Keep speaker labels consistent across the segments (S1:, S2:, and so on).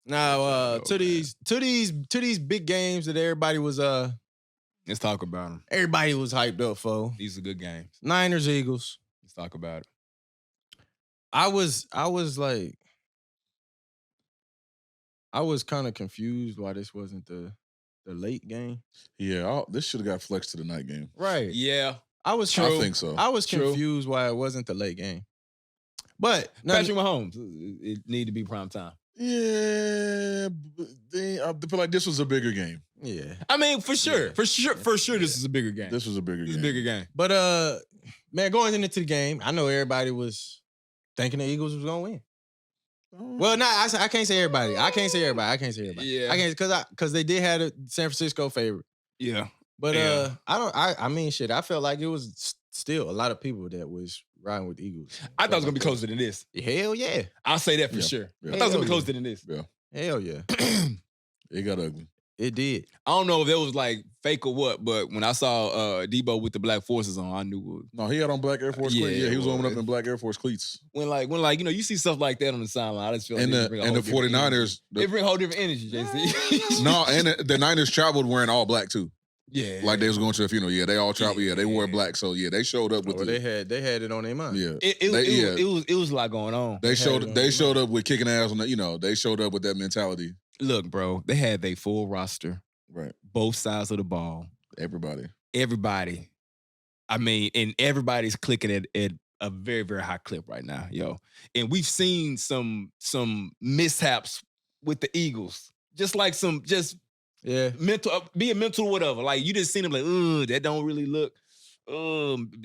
S1: Now, to these big games that everybody was
S2: let's talk about them.
S1: Everybody was hyped up for.
S2: These are good games.
S1: Niners, Eagles.
S2: Let's talk about it.
S1: I was kind of confused why this wasn't the late game.
S3: Yeah, this should have got flexed to the night game.
S1: Right.
S2: Yeah.
S3: I think so.
S1: I was confused why it wasn't the late game. But
S2: Patrick Mahomes, it need to be prime time.
S3: Yeah, I feel like this was a bigger game.
S1: Yeah.
S2: I mean, for sure. This is a bigger game.
S3: This was a bigger game.
S2: It's a bigger game.
S1: But man, going into the game, I know everybody was thinking the Eagles was gonna win. Well, I can't say everybody. Yeah. Because they did have a San Francisco favorite.
S2: Yeah.
S1: But I mean, shit, I felt like it was still a lot of people that was riding with the Eagles.
S2: I thought it was gonna be closer than this.
S1: Hell yeah.
S2: I'll say that for sure.
S3: Yeah.
S2: I thought it was gonna be closer than this.
S3: Yeah.
S1: Hell yeah.
S3: It got ugly.
S1: It did.
S2: I don't know if that was like fake or what, but when I saw Debo with the black forces on, I knew it was.
S3: No, he had on black Air Force cleats. Yeah, he was warming up in black Air Force cleats.
S2: When you see stuff like that on the sideline, I just feel like
S3: and the 49ers,
S2: they bring a whole different energy, JC.
S3: No, and the Niners traveled wearing all black too.
S2: Yeah,
S3: like they was going to a funeral. Yeah, they all traveled. Yeah, they wore black. So yeah, they showed up with.
S1: They had it on their mind.
S3: Yeah,
S2: it was a lot going on.
S3: They showed up with kicking ass on that. They showed up with that mentality.
S2: Look, bro, they had their full roster.
S3: Right,
S2: both sides of the ball.
S3: Everybody.
S2: I mean, and everybody's clicking at a very, very high clip right now, yo. And we've seen some mishaps with the Eagles, just like mental, being mental or whatever. Like you just seen them like, that don't really look.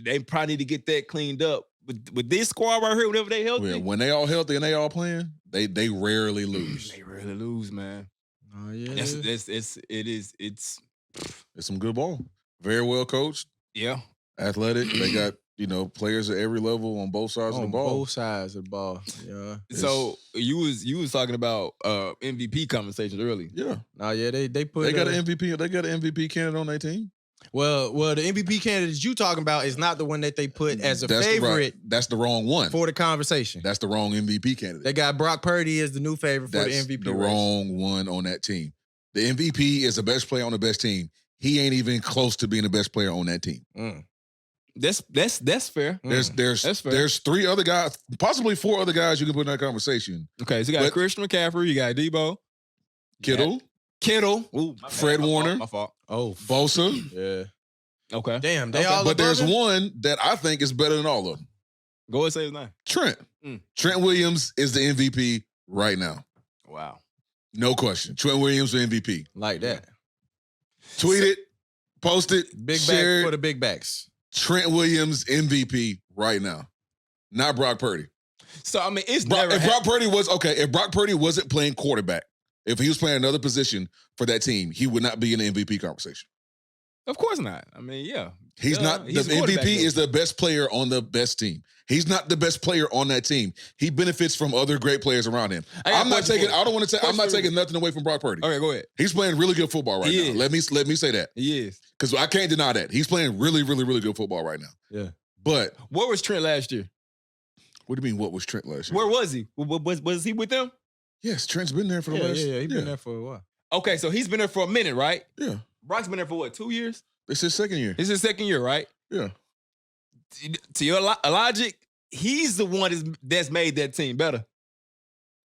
S2: They probably need to get that cleaned up. With this squad right here, whenever they healthy,
S3: when they all healthy and they all playing, they rarely lose.
S2: They rarely lose, man.
S1: Oh yeah,
S2: it's
S3: some good ball. Very well coached.
S2: Yeah,
S3: athletic. They got players at every level on both sides of the ball.
S1: Both sides of the ball. Yeah.
S2: So you was talking about MVP conversations early.
S3: Yeah.
S1: They put.
S3: They got an MVP. They got an MVP candidate on their team.
S1: Well, the MVP candidate you talking about is not the one that they put as a favorite.
S3: That's the wrong one
S1: for the conversation.
S3: That's the wrong MVP candidate.
S1: They got Brock Purdy as the new favorite for the MVP.
S3: The wrong one on that team. The MVP is the best player on the best team. He ain't even close to being the best player on that team.
S2: That's fair.
S3: That's fair. There's 3 other guys, possibly 4 other guys you can put in that conversation.
S2: Okay, so you got Christian McCaffrey, you got Debo,
S3: Kittle, Fred Warner,
S2: my fault.
S1: Oh,
S3: Bosa.
S1: Yeah.
S2: Okay.
S1: Damn, they all.
S3: But there's one that I think is better than all of them.
S2: Go ahead and say his name.
S3: Trent. Trent Williams is the MVP right now.
S2: Wow.
S3: No question. Trent Williams the MVP.
S1: Like that.
S3: Tweet it, post it,
S1: big
S3: share
S1: back for the big backs.
S3: Trent Williams MVP right now. Not Brock Purdy.
S2: So I mean, if
S3: Brock Purdy wasn't playing quarterback, if he was playing another position for that team, he would not be in the MVP conversation.
S2: Of course not. I mean, yeah.
S3: He's not. The MVP is the best player on the best team. He's not the best player on that team. He benefits from other great players around him. I'm not taking nothing away from Brock Purdy.
S2: Okay, go ahead.
S3: He's playing really good football right now. Let me say that.
S2: He is.
S3: Because I can't deny that. He's playing really, really, really good football right now.
S1: Yeah.
S3: But
S2: where was Trent last year?
S3: What do you mean, what was Trent last year?
S2: Where was he? Was he with them?
S3: Yes, Trent's been there for the last...
S1: Yeah, he's been there for a while.
S2: Okay, so he's been there for a minute, right?
S3: Yeah.
S2: Brock's been there for what, 2 years?
S3: It's his second year.
S2: It's his second year, right?
S3: Yeah.
S2: To your logic, he's the one that's made that team better.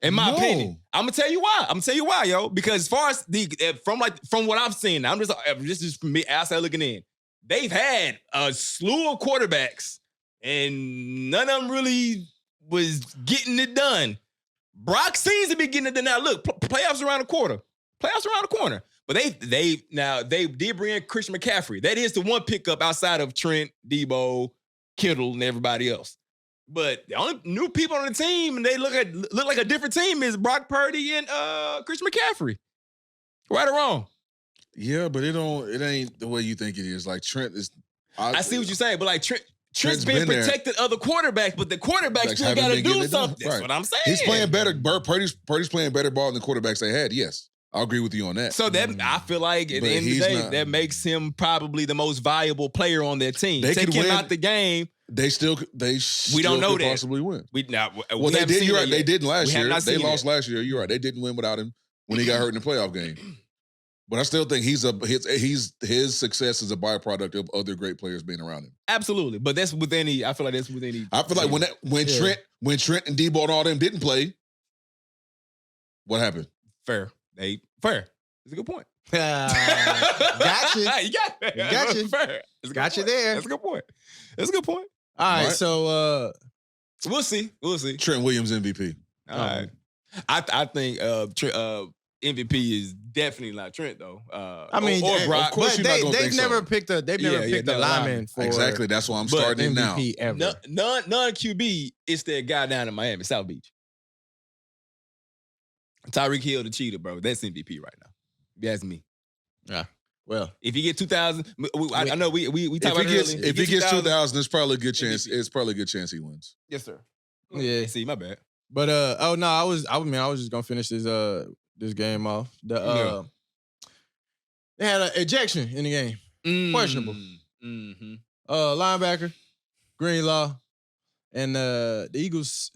S2: In my opinion. I'm gonna tell you why. Yo. Because as far as from what I've seen, this is from me outside looking in. They've had a slew of quarterbacks, and none of them really was getting it done. Brock seems to be getting it done now. Look, playoffs around the corner. But they did bring in Christian McCaffrey. That is the one pickup outside of Trent, Debo, Kittle, and everybody else. But the only new people on the team, and they look like a different team, is Brock Purdy and Christian McCaffrey. Right or wrong?
S3: Yeah, but it ain't the way you think it is. Like Trent is.
S2: I see what you're saying, but like Trent's being protected other quarterbacks, but the quarterbacks still got to do something. That's what I'm saying.
S3: He's playing better. Purdy's playing better ball than the quarterbacks they had. Yes. I'll agree with you on that.
S2: So that I feel like at
S3: But
S2: the end of the day,
S3: not-
S2: that makes him probably the most valuable player on their team.
S3: They
S2: Take
S3: could
S2: him
S3: win.
S2: out the game.
S3: They still
S2: We don't know
S3: could
S2: that.
S3: possibly win.
S2: We
S3: Well, they did. You're right. They didn't last
S2: We have
S3: year.
S2: not
S3: They
S2: seen
S3: lost
S2: it.
S3: last year. You're right. They didn't win without him when he got hurt in the playoff game. But I still think his success is a byproduct of other great players being around him.
S2: Absolutely, but that's with any. I feel like that's with any.
S3: I feel like when Trent and Debo and all them didn't play, what happened?
S2: Fair. It's a good point.
S1: Gotcha.
S2: You got it.
S1: Gotcha.
S2: Fair. It's a good
S1: Got you
S2: point.
S1: there.
S2: That's a good point. That's a good point.
S1: All right,
S3: Right.
S1: so
S2: We'll see. We'll see.
S3: Trent Williams MVP.
S2: All right. I think MVP is definitely not Trent though.
S1: I mean,
S2: or Brock.
S3: of course
S1: but
S3: you're not gonna
S1: they've
S3: think so.
S1: never picked a
S2: never
S1: lineman for
S3: Exactly. That's why I'm
S2: But
S3: starting it now.
S1: MVP ever.
S2: Non QB is that guy down in Miami, South Beach. Tyreek Hill, the cheetah, bro. That's MVP right now. If you ask me.
S1: Well,
S2: If you get 2,000, I know we talked about it
S3: If he gets
S2: 2,000,
S3: 2,000, it's probably a good chance. It's probably a good chance he wins.
S2: Yes, sir.
S1: Yeah.
S2: See, my bad.
S1: but oh no, I was just gonna finish this game off. They had an ejection in the game. Questionable.
S2: Mm-hmm.
S1: Linebacker, Greenlaw, and the Eagles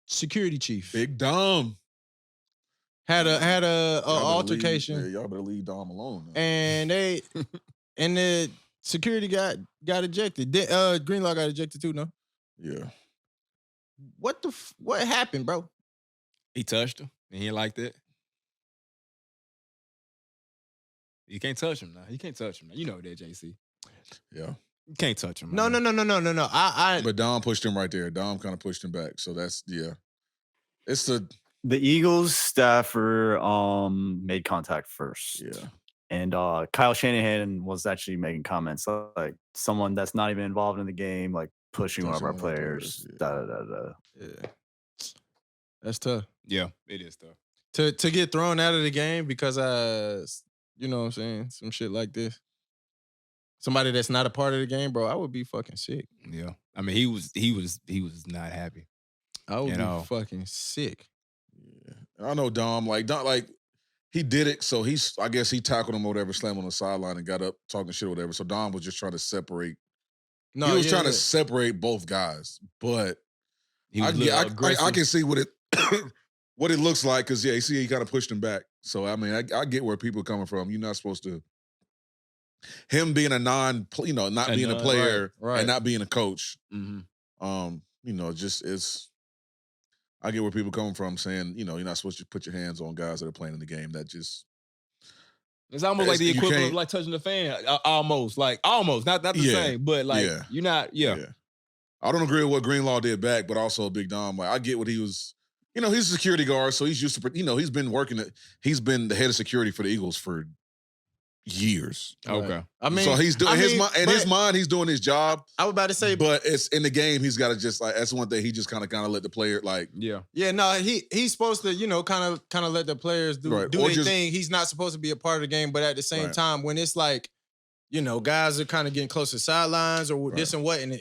S1: security chief
S3: Big Dom.
S1: had a
S3: Y'all better
S1: altercation.
S3: leave- y'all better leave Dom alone.
S1: And they and the security got ejected. Greenlaw got ejected too, no?
S3: Yeah.
S1: What happened, bro?
S2: He touched him, and he liked it. You can't touch him now. You can't touch him now. You know that, JC.
S3: Yeah.
S2: You can't touch him.
S1: No.
S3: But Dom pushed him right there. Dom kind of pushed him back. So that's, yeah. It's
S4: The Eagles staffer made contact first.
S3: yeah.
S4: And Kyle Shanahan was actually making comments like someone that's not even involved in the game, like pushing one of our
S3: Pushing one of our
S4: players.
S3: players,
S1: Yeah. That's tough.
S2: Yeah, it is tough.
S1: To get thrown out of the game because you know what I'm saying, some shit like this. Somebody that's not a part of the game, bro, I would be fucking sick.
S2: Yeah, I mean, he was not happy.
S1: I would
S2: You
S1: be
S2: know.
S1: fucking sick.
S3: Yeah. I know Dom, like he did it, so I guess he tackled him or whatever, slammed him on the sideline and got up talking shit or whatever. So Dom was just trying to separate.
S1: No,
S3: He was trying to separate both guys, but
S2: He was
S3: I can see what it what it looks like because you see he kind of pushed him back. So I mean, I get where people are coming from. You're not supposed to. Him being not being a player
S1: right.
S3: and not being a coach.
S2: Mm-hmm.
S3: Just it's. I get where people coming from saying, you're not supposed to put your hands on guys that are playing in the game. That just.
S2: It's almost like the
S3: You
S2: equivalent
S3: can't-
S2: of like touching the fan. Almost, not the
S3: Yeah.
S2: same, but like
S3: Yeah.
S2: you're not. Yeah.
S3: I don't agree with what Greenlaw did back, but also Big Dom. Like I get what he was. He's a security guard, so he's used to. He's been working. He's been the head of security for the Eagles for years.
S2: Okay.
S1: I mean,
S3: So he's doing his mind. He's doing his job.
S1: I was about to say,
S3: But it's in the game. He's got to just like that's one thing. He just kind of let the player like.
S2: Yeah.
S1: yeah, no, he's supposed to, kind of let the players do
S3: Right.
S1: do
S3: Or
S1: their
S3: just-
S1: thing. He's not supposed to be a part of the game, but at the same
S3: Right.
S1: time, when it's like, guys are kind of getting close to sidelines or this and what, and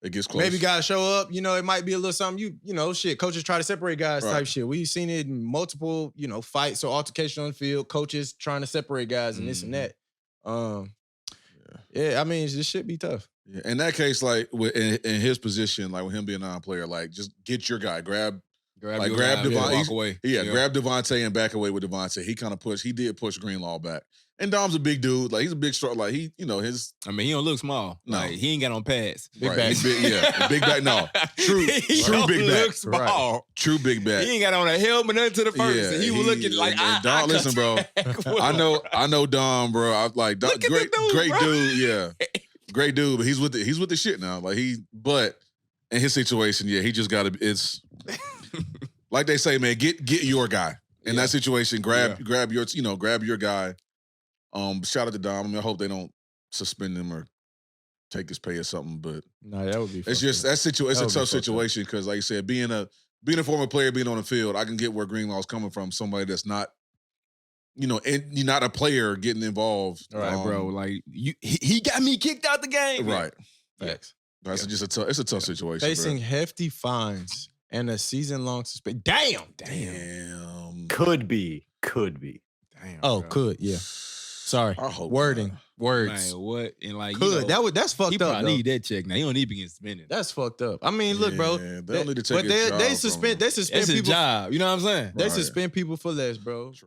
S3: It gets close.
S1: maybe guys show up, it might be a little something, shit, coaches try to separate guys
S3: Right.
S1: type shit. We've seen it in multiple, fights or altercation on the field, coaches trying to separate guys and this and that. Yeah, I mean, this shit be tough.
S3: Yeah, in that case, like in his position, like with him being a non-player, like just get your guy, grab
S2: Grab
S3: Devon-
S2: Devon.
S3: he's-
S2: Walk away.
S3: grab Devontae and back away with Devontae. He did push Greenlaw back. And Dom's a big dude. Like he's a big strong. Like his
S2: I mean, he don't look small.
S3: No.
S2: Like, he ain't got on pads.
S1: Big
S3: right,
S1: back.
S3: he's big back. No, true
S2: He
S3: true
S2: don't
S3: big back.
S2: look small.
S3: True big back.
S2: He ain't got on a helmet, nothing to the first.
S3: Yeah,
S2: and he was looking like
S3: and Dom, listen, bro. I know Dom, bro. I like Dom,
S2: Look at
S3: great
S2: the dude,
S3: great
S2: bro.
S3: dude. Yeah, great dude. But he's with the shit now. But in his situation, yeah, he just got to. It's like they say, man. Get your guy in that situation. Grab your guy. Shout out to Dom. I mean, I hope they don't suspend him or take his pay or something. But
S1: No, that would be.
S3: it's just it's a
S1: That would be
S3: tough
S1: fucked up.
S3: situation because, like you said, being a former player, being on the field, I can get where Greenlaw's coming from. Somebody that's not, and you're not a player getting involved.
S1: All right,
S2: bro. Like he got me kicked out the game.
S3: Right.
S1: Facts.
S3: That's just it's a tough situation.
S1: Facing hefty fines and a season-long suspension. Damn.
S3: Damn.
S4: Could be.
S3: Damn.
S1: Oh,
S3: bro.
S1: could, yeah. Sorry.
S3: I hope
S1: Wording.
S3: not.
S1: Words.
S2: Man, what? And like,
S1: Could.
S2: you know,
S1: That's fucked
S2: he
S1: up.
S2: probably
S1: Though.
S2: need that check now. He don't need to be getting suspended.
S1: That's fucked up. I mean, look, bro.
S3: Yeah, they don't need to take
S1: but
S3: his job
S1: they
S3: from
S1: suspend
S3: him.
S1: they suspend
S2: That's his
S1: people.
S2: job. You know what I'm saying?
S1: They
S3: Right.
S1: suspend people for less, bro.